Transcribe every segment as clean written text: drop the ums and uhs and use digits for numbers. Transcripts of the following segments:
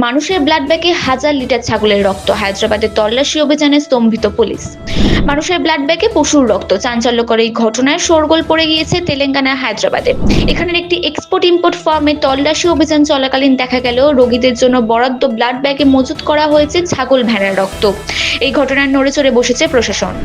মানুষের ব্লাড ব্যাগে হাজার লিটার ছাগলের রক্ত, হায়দ্রাবাদের তল্লাশি অভিযানে স্তম্ভিত পুলিশ। মানুষের ব্লাড ব্যাগে পশুর রক্ত, চাঞ্চল্যকর এই ঘটনায় শোরগোল পড়ে গিয়েছে তেলেঙ্গানার হায়দ্রাবাদে। এখানের একটি এক্সপোর্ট ইম্পোর্ট ফার্মে তল্লাশি অভিযান চলাকালীন দেখা গেল রোগীদের জন্য বরাদ্দ ব্লাড ব্যাগে মজুত করা হয়েছে ছাগল ভেড়ার রক্ত। এই ঘটনায় নড়েচড়ে বসেছে প্রশাসন।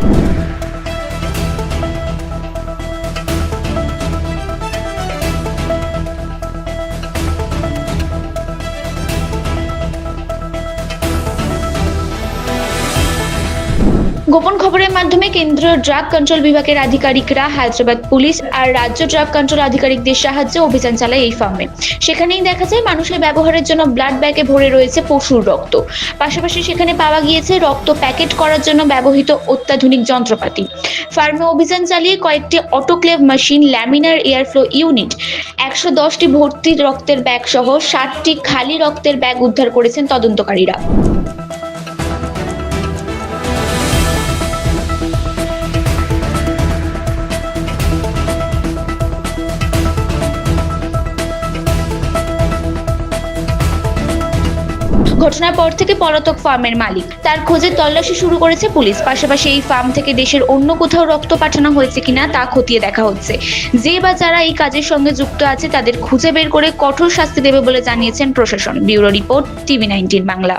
গোপন খবরের মাধ্যমে কেন্দ্রীয় ড্রাগ কন্ট্রোল বিভাগের আধিকারিকরা হায়দ্রাবাদ পুলিশ আর রাজ্য ড্রাগ কন্ট্রোল আধিকারিকদের সাহায্যে অভিযান চালায় এই ফার্মে। সেখানেই দেখা যায় মানুষের ব্যবহারের জন্য ব্লাড ব্যাগে ভরে রয়েছে পশুর রক্ত। পাশাপাশি সেখানে পাওয়া গিয়েছে রক্ত প্যাকেট করার জন্য ব্যবহৃত অত্যাধুনিক যন্ত্রপাতি। ফার্মে অভিযান চালিয়ে কয়েকটি autoclave machine, laminar airflow unit, 110টি ভর্তি রক্তের ব্যাগ সহ 60টি খালি রক্তের ব্যাগ উদ্ধার করেছেন তদন্তকারীরা। ঘটনার পর থেকে পলাতক ফার্মের মালিক, তার খোঁজে তল্লাশি শুরু করেছে পুলিশ। পাশাপাশি এই ফার্ম থেকে দেশের অন্য কোথাও রক্ত পাঠানো হয়েছে কিনা তা খতিয়ে দেখা হচ্ছে। যে বা যারা এই কাজের সঙ্গে যুক্ত আছে তাদের খুঁজে বের করে কঠোর শাস্তি দেবে বলে জানিয়েছেন প্রশাসন। Bureau report, TV19 Bangla.